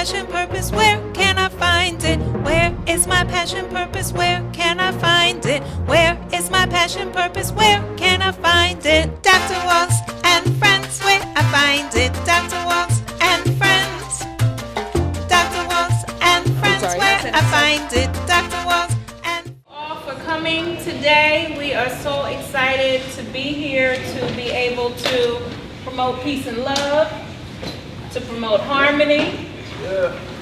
passion, purpose? Where can I find it? Where is my passion, purpose? Where can I find it? Where is my passion, purpose? Where can I find it? Dr. Walls and friends, where I find it? Dr. Walls and friends. Dr. Walls and friends, where I find it? Dr. Walls and All for coming today. We are so excited to be here, to be able to promote peace and love, to promote harmony,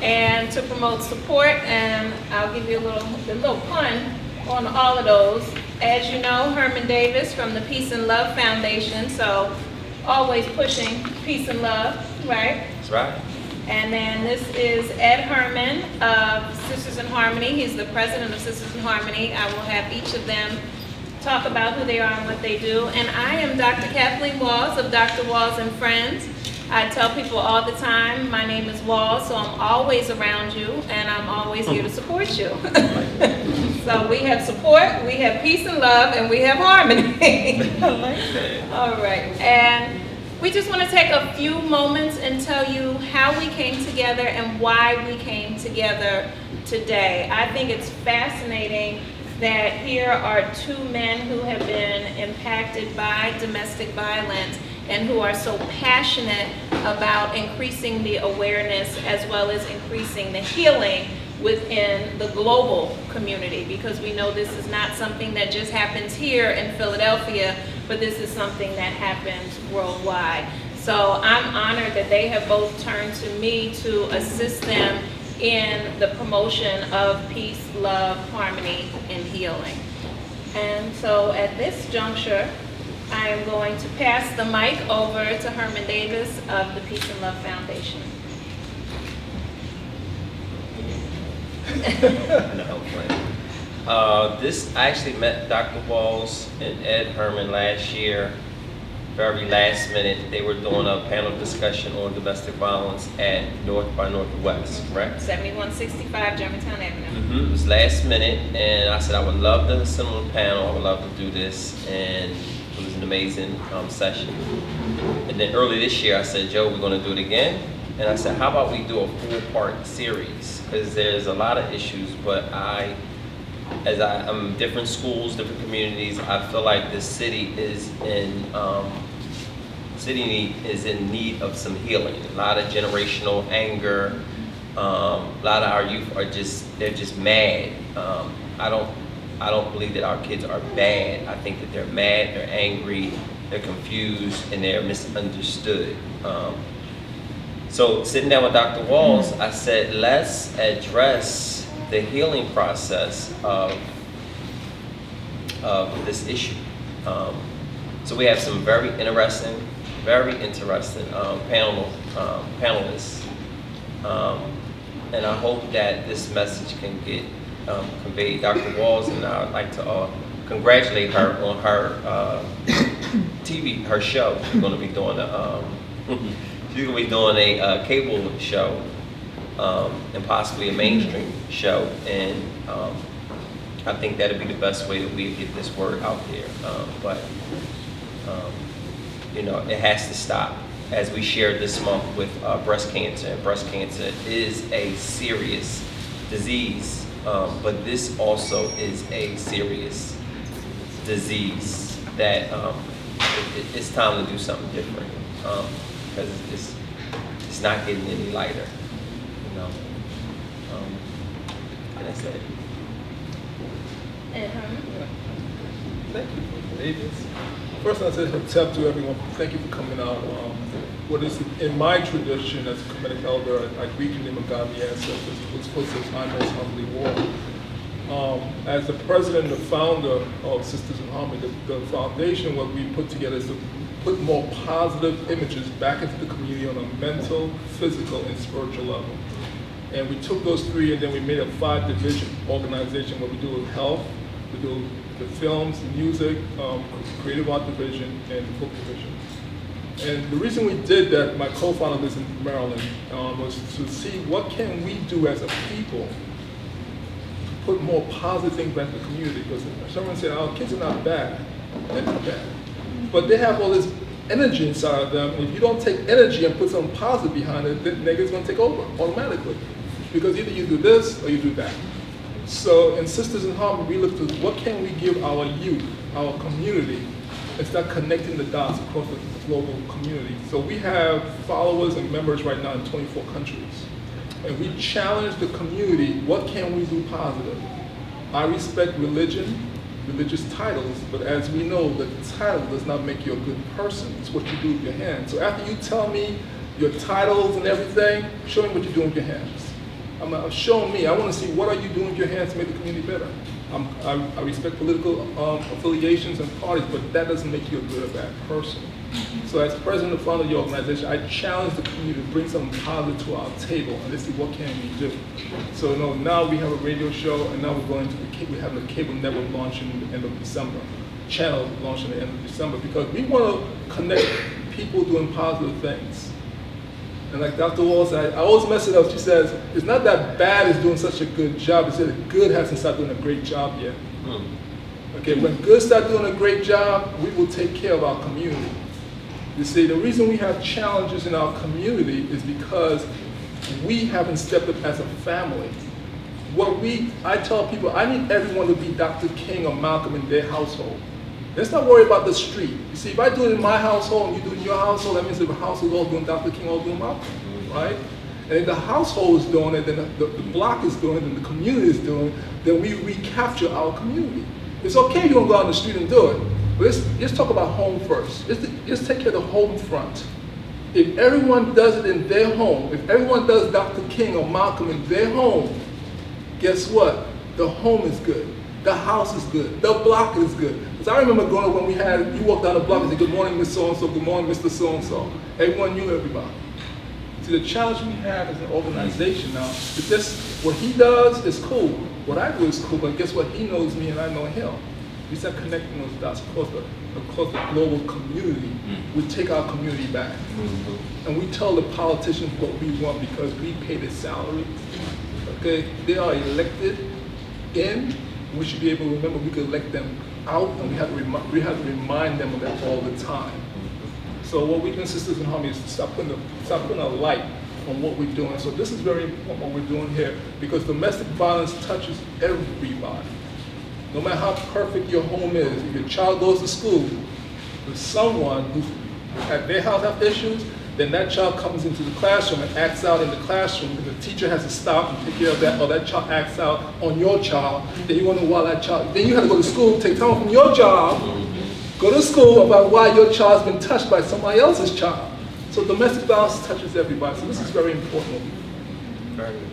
and to promote support. And I'll give you a little pun on all of those. As you know, Herman Davis from the Peace and Love Foundation, so always pushing peace and love, right? That's right. And then this is Ed Herman of Sisters in Harmony. He's the president of Sisters in Harmony. I will have each of them talk about who they are and what they do. And I am Dr. Kathleen Walls of Dr. Walls and Friends. I tell people all the time, my name is Walls, so I'm always around you, and I'm always here to support you. So we have support, we have peace and love, and we have harmony. I like that. All right. And we just want to take a few moments and tell you how we came together and why we came together today. I think it's fascinating that here are two men who have been impacted by domestic violence and who are so passionate about increasing the awareness as well as increasing the healing within the global community, because we know this is not something that just happens here in Philadelphia, but this is something that happens worldwide. So I'm honored that they have both turned to me to assist them in the promotion of peace, love, harmony, and healing. And so at this juncture, I am going to pass the mic over to Herman Davis of the Peace and Love Foundation. I actually met Dr. Walls and Ed Herman last year, very last minute. They were doing a panel discussion on domestic violence at North by Northwest, correct? 7165 Germantown Avenue. It was last minute, and I said I would love to sit on the panel, I would love to do this, and it was an amazing session. And then early this year I said, Joe, we're going to do it again. And I said, how about we do a 4-part series? Because there's a lot of issues, but I'm in different schools, different communities, I feel like this city is in need of some healing. A lot of generational anger. A lot of our youth are they're just mad. I don't believe that our kids are bad. I think that they're mad, they're angry, they're confused, and they're misunderstood. So sitting down with Dr. Walls, I said, let's address the healing process of this issue. So we have some very interesting panelists. And I hope that this message can get conveyed. Dr. Walls, and I would like to congratulate her on her TV, her show. She's going to be doing a cable show and possibly a mainstream show, and I think that'd be the best way that we get this word out there. But it has to stop. As we shared this month with breast cancer, breast cancer is a serious disease, but this also is a serious disease that it's time to do something different, because it's not getting any lighter, and that's it. And Herman? Thank you, Davis. First, I said to everyone, thank you for coming out. What is in my tradition as a Kemetic elder, I greet you in the name of God, the ancestors, who's supposed to I most humbly walk. As the president and the founder of Sisters in Harmony, the foundation, what we put together is to put more positive images back into the community on a mental, physical, and spiritual level. And we took those three and then we made a 5-division organization where we do health, we do the films, music, creative art division, and the book division. And the reason we did that, my co-founder lives in Maryland, was to see what can we do as a people to put more positive things back in the community. Because someone said, our kids are not bad. They're not bad. But they have all this energy inside of them. And if you don't take energy and put something positive behind it, then negative's going to take over automatically. Because either you do this or you do that. So in Sisters in Harmony, we look to what can we give our youth, our community, and start connecting the dots across the global community. So we have followers and members right now in 24 countries. And we challenge the community, what can we do positive? I respect religion, religious titles, but as we know, the title does not make you a good person. It's what you do with your hands. So after you tell me your titles and everything, show me what you're doing with your hands. Show me. I want to see what are you doing with your hands to make the community better. I respect political affiliations and parties, but that doesn't make you a good or bad person. So as president and founder of your organization, I challenge the community to bring something positive to our table and let's see what can we do. So now we have a radio show, and now we're having a cable network launching at the end of December, channel launching at the end of December, because we want to connect people doing positive things. And like Dr. Wall said, I always mess it up. She says, it's not that bad is doing such a good job. It's that good hasn't started doing a great job yet. Okay, when good start doing a great job, we will take care of our community. You see, the reason we have challenges in our community is because we haven't stepped up as a family. I tell people, I need everyone to be Dr. King or Malcolm in their household. Let's not worry about the street. You see, if I do it in my household and you do it in your household, that means if the household is all doing Dr. King, all doing Malcolm, right? And if the household is doing it, then the block is doing it, and the community is doing it, then we recapture our community. It's okay if you don't go out on the street and do it, but let's talk about home first. Let's take care of the home front. If everyone does it in their home, if everyone does Dr. King or Malcolm in their home, guess what? The home is good. The house is good. The block is good. Because I remember growing up when you walked down the block and said, good morning, Miss So-and-so, good morning, Mr. So-and-so. Everyone knew everybody. See, the challenge we have as an organization now is this, what he does is cool. What I do is cool, but guess what? He knows me and I know him. We start connecting those dots across the global community. We take our community back. And we tell the politicians what we want because we pay their salary. Okay? They are elected in. We should be able to remember we could elect them out, and we have to remind them of that all the time. So what we do in Sisters in Harmony is stop putting a light on what we're doing. So this is very important what we're doing here, because domestic violence touches everybody. No matter how perfect your home is, if your child goes to school with someone who at their house have issues, then that child comes into the classroom and acts out in the classroom, and the teacher has to stop and take care of that, or that child acts out on your child. Then you wonder why that child, then you have to go to school, take time from your job, go to school about why your child's been touched by somebody else's child. So domestic violence touches everybody, so this is very important. Very good.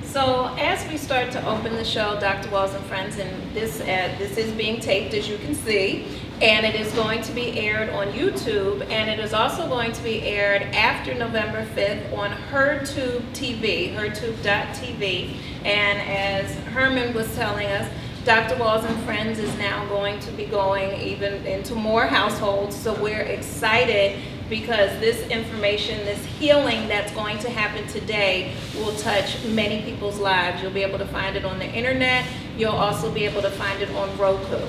So as we start to open the show, Dr. Walls and Friends, and this is being taped, as you can see, and it is going to be aired on YouTube, and it is also going to be aired after November 5th on HerTube TV, hertube.tv. And as Herman was telling us, Dr. Walls and Friends is now going to be going even into more households, so we're excited because this information, this healing that's going to happen today will touch many people's lives. You'll be able to find it on the internet. You'll also be able to find it on Roku.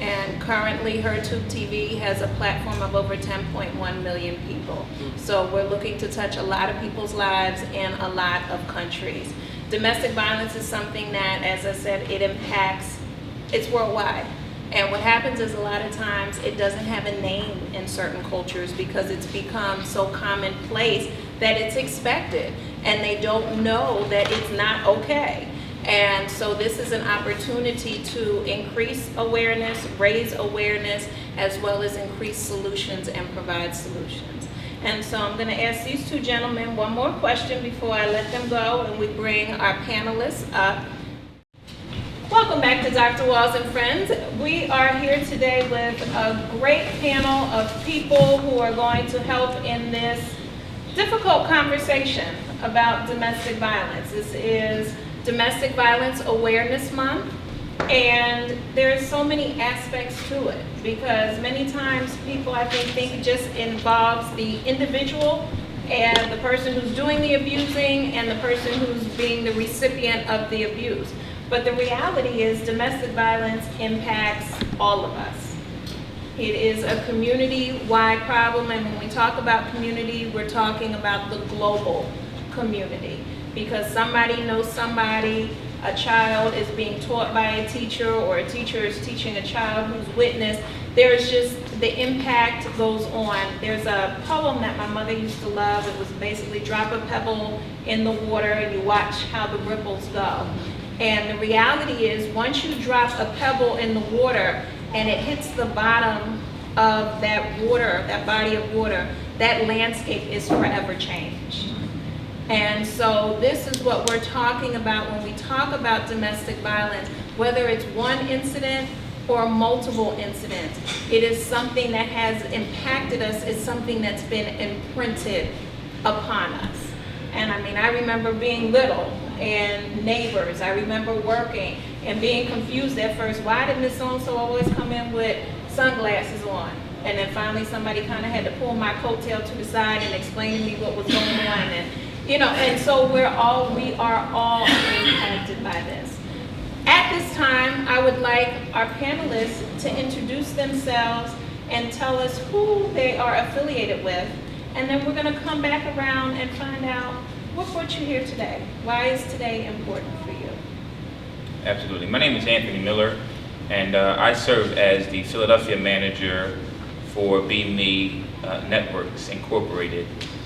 And currently, HerTube TV has a platform of over 10.1 million people. So we're looking to touch a lot of people's lives in a lot of countries. Domestic violence is something that, as I said, it impacts, it's worldwide. And what happens is a lot of times it doesn't have a name in certain cultures because it's become so commonplace that it's expected. And they don't know that it's not okay. And so this is an opportunity to increase awareness, raise awareness, as well as increase solutions and provide solutions. And so I'm going to ask these two gentlemen one more question before I let them go and we bring our panelists up. Welcome back to Dr. Walls and Friends. We are here today with a great panel of people who are going to help in this difficult conversation about domestic violence. This is Domestic Violence Awareness Month, and there's so many aspects to it because many times people, I think it just involves the individual and the person who's doing the abusing and the person who's being the recipient of the abuse. But the reality is domestic violence impacts all of us. It is a community-wide problem, and when we talk about community, we're talking about the global community. Because somebody knows somebody, a child is being taught by a teacher, or a teacher is teaching a child who's witnessed. There's just, the impact goes on. There's a poem that my mother used to love. It was basically drop a pebble in the water and you watch how the ripples go. And the reality is, once you drop a pebble in the water and it hits the bottom of that water, that body of water, that landscape is forever changed. And so this is what we're talking about when we talk about domestic violence, whether it's one incident or multiple incidents. It is something that has impacted us. It's something that's been imprinted upon us. And I mean, I remember being little and neighbors. I remember working and being confused at first. Why did Miss So-and-so always come in with sunglasses on? And then finally somebody kind of had to pull my coattail to the side and explain to me what was going on. And and so we are all impacted by this. At this time, I would like our panelists to introduce themselves and tell us who they are affiliated with. And then we're going to come back around and find out what brought you here today. Why is today important for you? Absolutely. My name is Anthony Miller, and I serve as the Philadelphia manager for Be Me Networks Incorporated.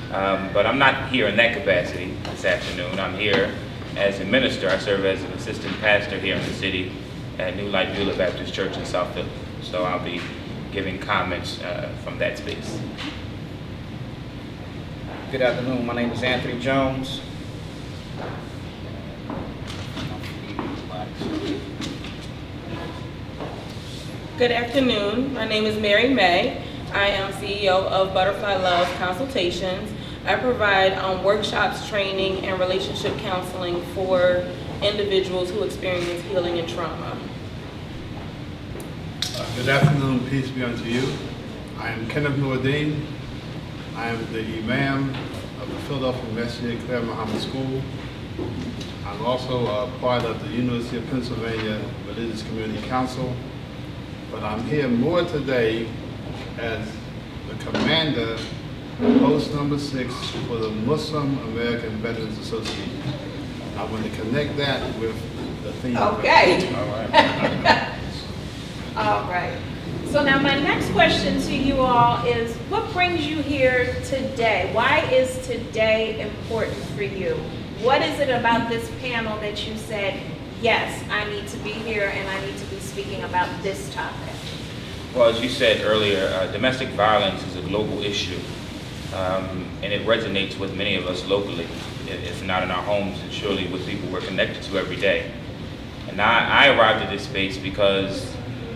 But I'm not here in that capacity this afternoon. I'm here as a minister. I serve as an assistant pastor here in the city at New Light Beulah Baptist Church in South Philly. So I'll be giving comments from that space. Good afternoon. My name is Anthony Jones. Good afternoon. My name is Mary May. I am CEO of Butterfly Love Consultations. I provide workshops, training, and relationship counseling for individuals who experience healing and trauma. Good afternoon, peace be unto you. I am Kenneth Noordin. I am the Imam of the Philadelphia Messiah Claire Muhammad School. I'm also a part of the University of Pennsylvania Religious Community Council. But I'm here more today as the commander of Post Number 6 for the Muslim American Veterans Association. I want to connect that with the theme. Okay. All right. All right. So now my next question to you all is, what brings you here today? Why is today important for you? What is it about this panel that you said, yes, I need to be here and I need to be speaking about this topic? Well, as you said earlier, domestic violence is a global issue, and it resonates with many of us locally, if not in our homes, and surely with people we're connected to every day. And I arrived at this space because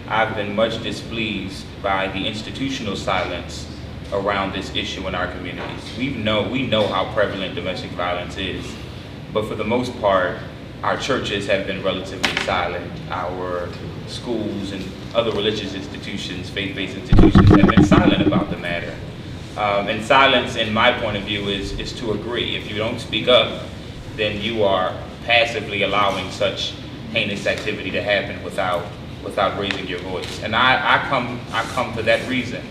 I've been much displeased by the institutional silence around this issue in our communities. We know how prevalent domestic violence is, but for the most part, our churches have been relatively silent. Our schools and other religious institutions, faith-based institutions, have been silent about the matter. And silence, in my point of view, is to agree. If you don't speak up, then you are passively allowing such heinous activity to happen without raising your voice. And I come for that reason.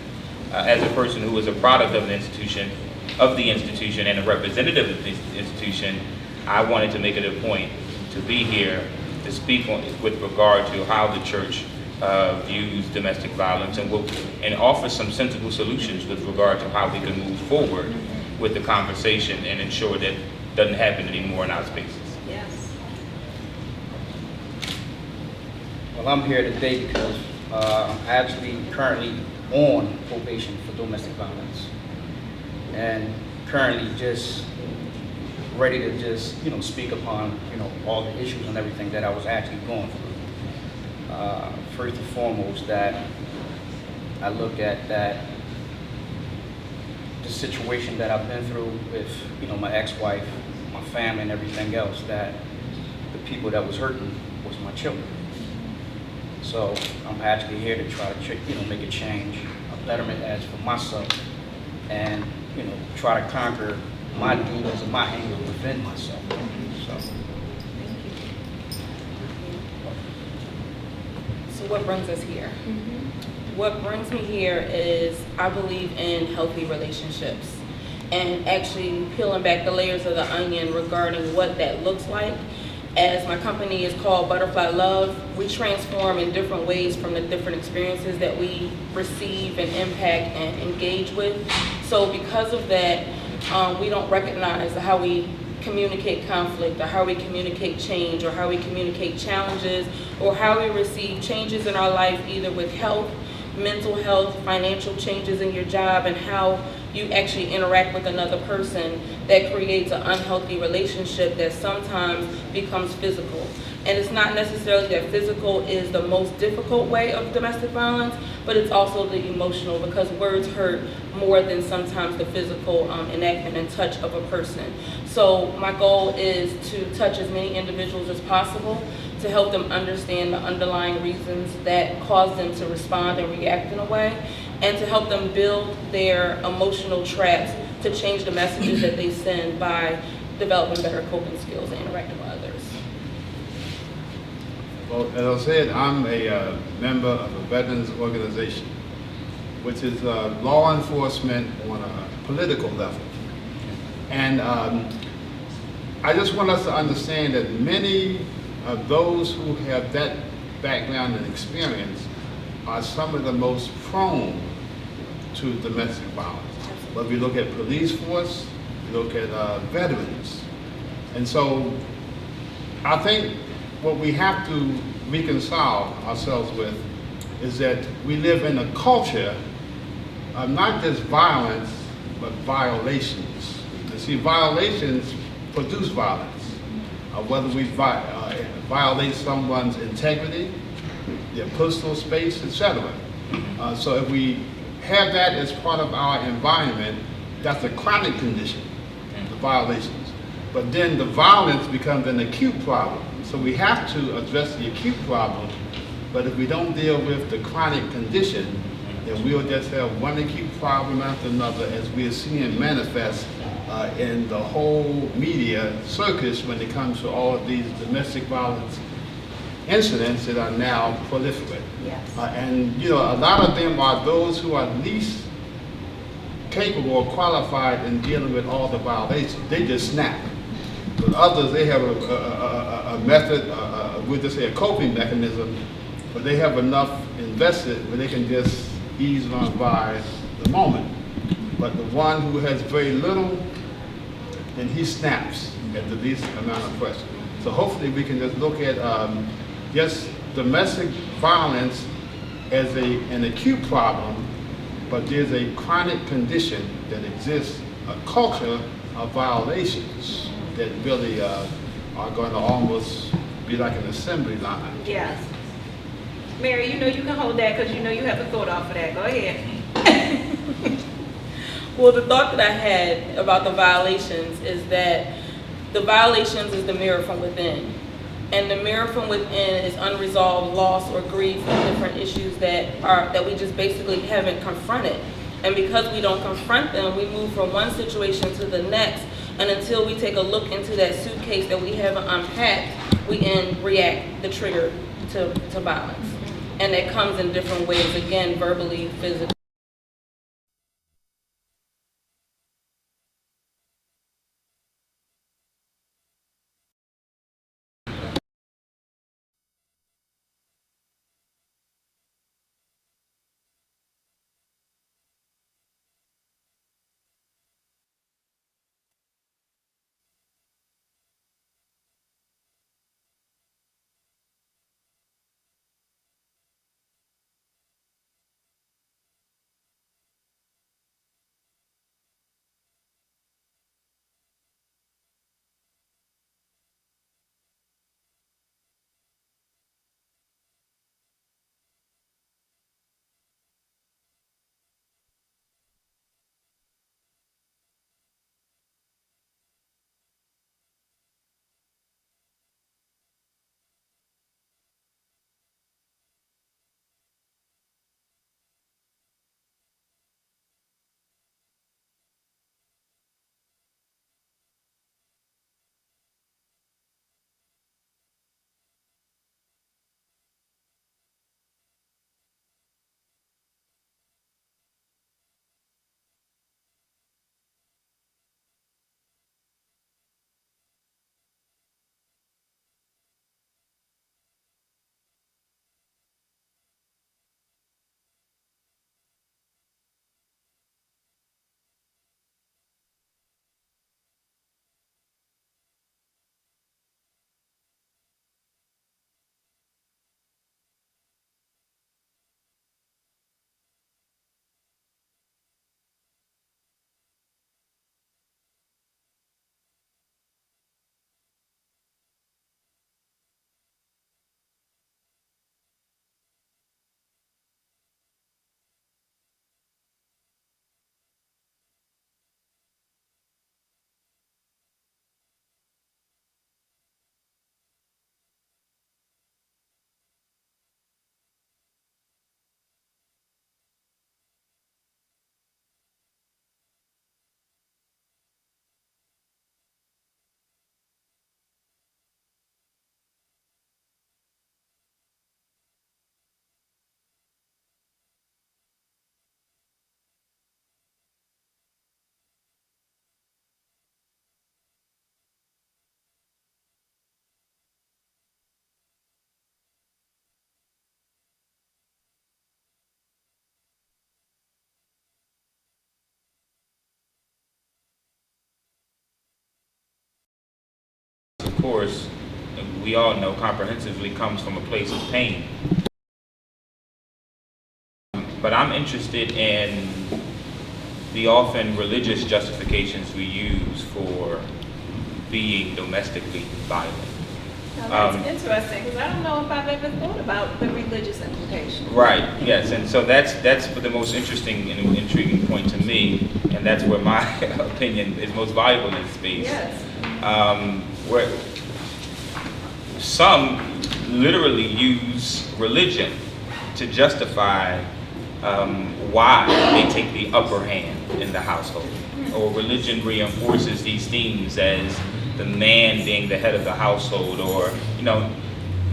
As a person who is a product of the institution, and a representative of the institution, I wanted to make it a point to be here to speak with regard to how the church views domestic violence and offer some sensible solutions with regard to how we can move forward with the conversation and ensure that it doesn't happen anymore in our spaces. Yes. Well, I'm here today because I'm actually currently on probation for domestic violence, and currently just ready to just speak upon all the issues and everything that I was actually going through. First and foremost, that I look at that the situation that I've been through with my ex-wife, my family, and everything else, that the people that was hurting was my children. So I'm actually here to try to make a change, a betterment as for myself, and try to conquer my demons and my anger within myself. So. So what brings us here? what brings me here is I believe in healthy relationships and actually peeling back the layers of the onion regarding what that looks like. As my company is called Butterfly Love, we transform in different ways from the different experiences that we receive and impact and engage with. So because of that, we don't recognize how we communicate conflict or how we communicate change or how we communicate challenges or how we receive changes in our life, either with health, mental health, financial changes in your job, and how you actually interact with another person that creates an unhealthy relationship that sometimes becomes physical. And it's not necessarily that physical is the most difficult way of domestic violence, but it's also the emotional, because words hurt more than sometimes the physical enactment and touch of a person. So my goal is to touch as many individuals as possible to help them understand the underlying reasons that cause them to respond and react in a way, and to help them build their emotional traps to change the messages that they send by developing better coping skills and interacting with others. Well, as I said, I'm a member of a veterans organization, which is law enforcement on a political level. And I just want us to understand that many of those who have that background and experience are some of the most prone to domestic violence. But we look at police force, we look at veterans. And so I think what we have to reconcile ourselves with is that we live in a culture of not just violence, but violations. You see, violations produce violence. Whether we violate someone's integrity, their personal space, etc. So if we have that as part of our environment, that's a chronic condition, the violations. But then the violence becomes an acute problem. So we have to address the acute problem, but if we don't deal with the chronic condition, then we'll just have one acute problem after another, as we are seeing manifest in the whole media circus when it comes to all of these domestic violence incidents that are now proliferate. Yes. And you know, a lot of them are those who are least capable or qualified in dealing with all the violations. They just snap. But others, they have a method, we'll just say a coping mechanism, but they have enough invested where they can just ease on by the moment. But the one who has very little, then he snaps at the least amount of pressure. So hopefully we can just look at just domestic violence as an acute problem, but there's a chronic condition that exists, a culture of violations that really are going to almost be like an assembly line. Yes. Mary, you know you can hold that because you know you have a thought off of that. Go ahead. Well, the thought that I had about the violations is that the violations is the mirror from within. And the mirror from within is unresolved loss or grief and different issues that we just basically haven't confronted. And because we don't confront them, we move from one situation to the next. And until we take a look into that suitcase that we haven't unpacked, we react the trigger to violence. And it comes in different ways, again, verbally, physically. of course, we all know comprehensively comes from a place of pain. But I'm interested in the often religious justifications we use for being domestically violent. Now, that's interesting, because I don't know if I've ever thought about the religious implications. Right, yes, and so that's the most interesting and intriguing point to me, and that's where my opinion is most valuable in this space. Yes. Where some literally use religion to justify why they take the upper hand in the household, or religion reinforces these themes as the man being the head of the household, or, you know,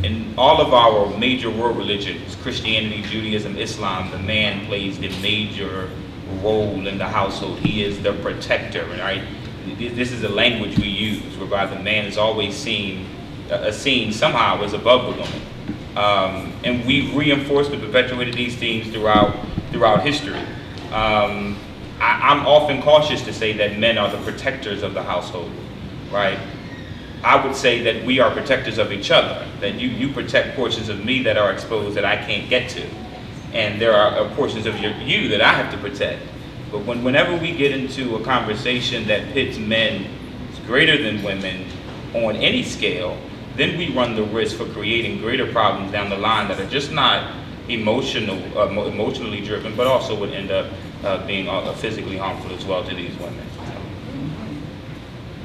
in all of our major world religions, Christianity, Judaism, Islam, the man plays the major role in the household. He is the protector, right? This is the language we use, whereby the man is always seen somehow as above the woman. And we've reinforced and perpetuated these themes throughout history. I'm often cautious to say that men are the protectors of the household. Right? I would say that we are protectors of each other, that you protect portions of me that are exposed that I can't get to. And there are portions of you that I have to protect. But whenever we get into a conversation that pits men greater than women on any scale, then we run the risk for creating greater problems down the line that are just not emotionally driven, but also would end up being physically harmful as well to these women.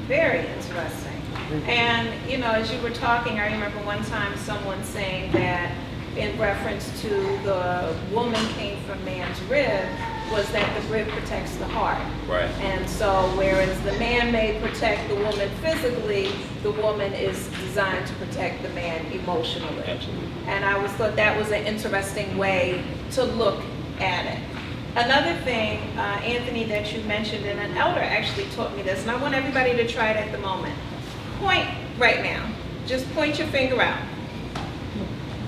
Very interesting. And, you know, as you were talking, I remember one time someone saying that in reference to the woman came from man's rib, was that the rib protects the heart. Right. And so whereas the man may protect the woman physically, the woman is designed to protect the man emotionally. Absolutely. And I always thought that was an interesting way to look at it. Another thing, Anthony, that you mentioned, and an elder actually taught me this, and I want everybody to try it at the moment. Point right now. Just point your finger out.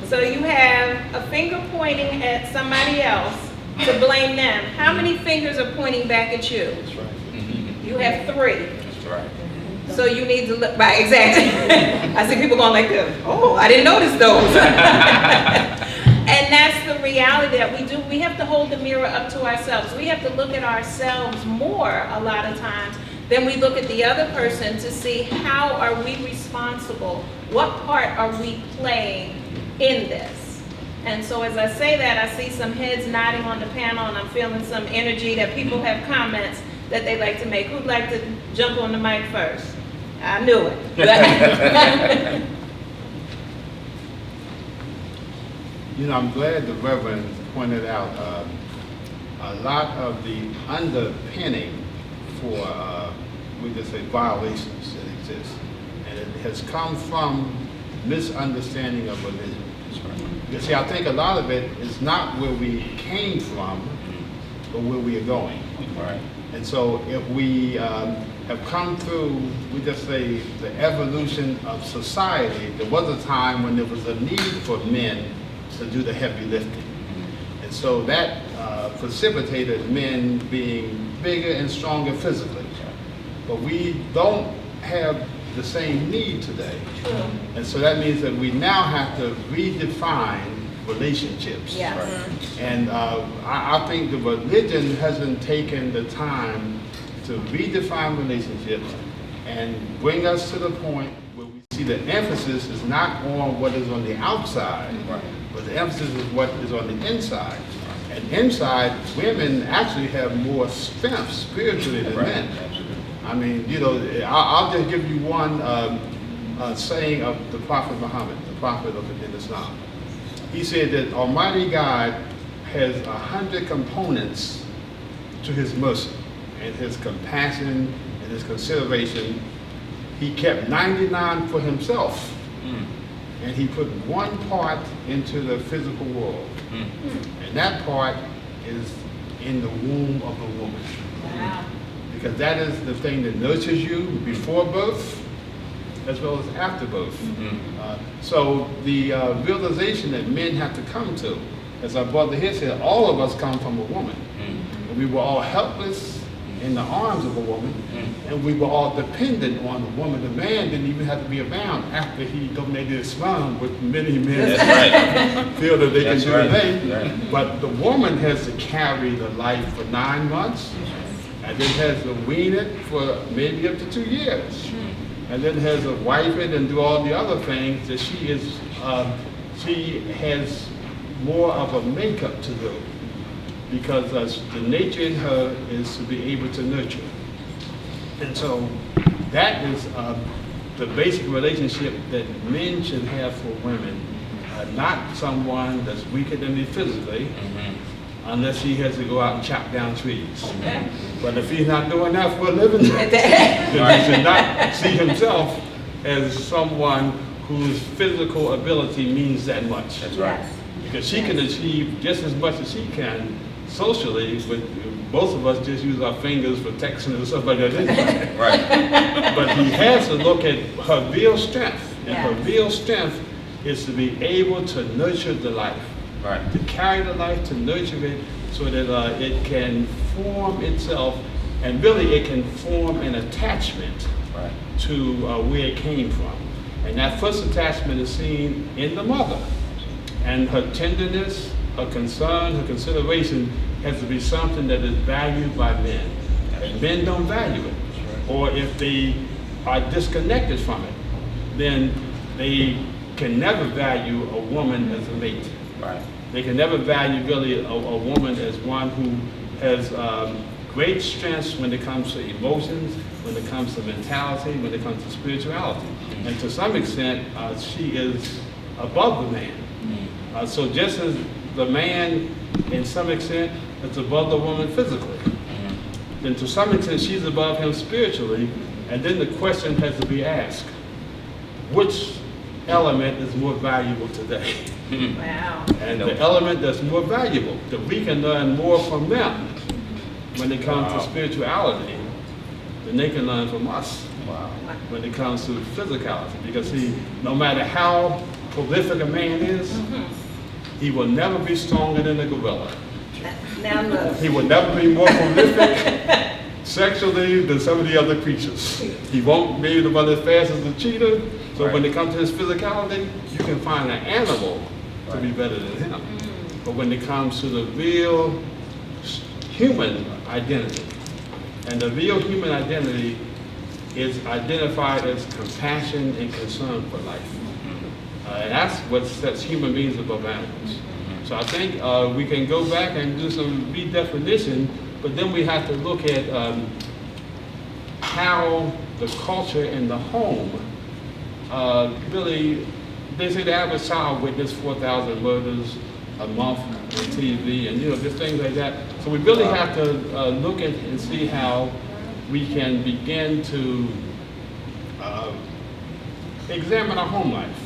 So you have a finger pointing at somebody else to blame them. How many fingers are pointing back at you? That's right. You have 3. That's right. So you need to look, right, exactly. I see people going like this. Oh, I didn't notice those. And that's the reality that we do. We have to hold the mirror up to ourselves. We have to look at ourselves more a lot of times than we look at the other person to see how are we responsible? What part are we playing in this? And so as I say that, I see some heads nodding on the panel, and I'm feeling some energy that people have comments that they'd like to make. Who'd like to jump on the mic first? I knew it. You know, I'm glad the Reverend pointed out a lot of the underpinning for, we just say, violations that exist. And it has come from misunderstanding of religion. You see, I think a lot of it is not where we came from, but where we are going. Right. And so if we have come through, we just say, the evolution of society, there was a time when there was a need for men to do the heavy lifting. And so that precipitated men being bigger and stronger physically. But we don't have the same need today. True. And so that means that we now have to redefine relationships. Yes. Right. And I think the religion hasn't taken the time to redefine relationships and bring us to the point where we see the emphasis is not on what is on the outside, Right. but the emphasis is what is on the inside. And inside, women actually have more strength spiritually than Right. men. Absolutely. I mean, you know, I'll just give you one saying of the Prophet Muhammad, the Prophet in Islam. He said that Almighty God has 100 components to his mercy and his compassion and his consideration. He kept 99 for himself, and he put one part into the physical world. And that part is in the womb of the woman. Wow. Because that is the thing that nurtures you before birth as well as after birth. So the realization that men have to come to, as our brother here said, all of us come from a woman. And we were all helpless in the arms of a woman, and we were all dependent on the woman. The man didn't even have to be around after he donated his sperm, which many men feel that they That's can right. donate. Right. But the woman has to carry the life for 9 months, and then has to wean it for maybe up to 2 years, and then has to wipe it and do all the other things that she has more of a makeup to do, because the nature in her is to be able to nurture. And so that is the basic relationship that men should have for women, not someone that's weaker than me physically, unless he has to go out and chop down trees. But if he's not doing that for a living, then he should not see himself as someone whose physical ability means that much. That's right. Because she can achieve just as much as she can socially, but most of us just use our fingers for texting and stuff like that anyway. Right. But he has to look at her real strength, and her real strength is to be able to nurture the life, Right. to carry the life, to nurture it, so that it can form itself, and really it can form an attachment Right. to where it came from. And that first attachment is seen in the mother. And her tenderness, her concern, her consideration has to be something that is valued by men. And men don't value it. Or if they are disconnected from it, then they can never value a woman as a mate. Right. They can never value really a woman as one who has great strengths when it comes to emotions, when it comes to mentality, when it comes to spirituality. And to some extent, she is above the man. So just as the man, in some extent, is above the woman physically, then to some extent she's above him spiritually, and then the question has to be asked, which element is more valuable today? Wow. And the element that's more valuable, that we can learn more from them when it comes to spirituality than they can learn from us when it comes to physicality. Because see, no matter how prolific a man is, he will never be stronger than a gorilla. Now look. He will never be more prolific sexually than some of the other creatures. He won't be able to run as fast as the cheetah. So when it comes to his physicality, you can find an animal to be better than him. But when it comes to the real human identity, and the real human identity is identified as compassion and concern for life. And that's what sets human beings above animals. So I think we can go back and do some redefinition, but then we have to look at how the culture in the home really, they say the average child witnessed 4,000 murders a month on TV, and just things like that. So we really have to look at and see how we can begin to examine our home life.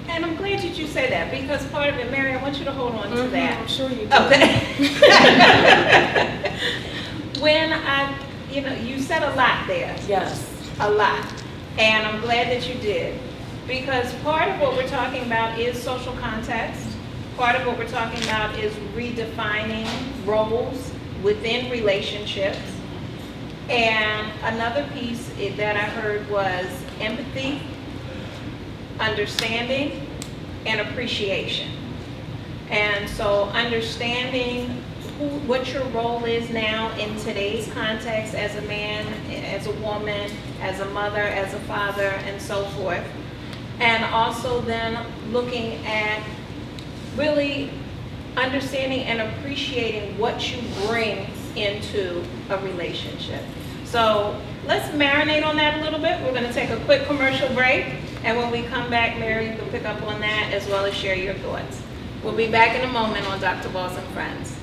And I'm glad that you say that, because part of it, Mary, I want you to hold on to that. I'm sure you do. Okay. When you said a lot there. Yes. A lot. And I'm glad that you did. Because part of what we're talking about is social context. Part of what we're talking about is redefining roles within relationships. And another piece that I heard was empathy, understanding, and appreciation. And so understanding what your role is now in today's context as a man, as a woman, as a mother, as a father, and so forth. And also then looking at really understanding and appreciating what you bring into a relationship. So let's marinate on that a little bit. We're going to take a quick commercial break. And when we come back, Mary, you can pick up on that as well as share your thoughts. We'll be back in a moment on Dr. Boss and Friends.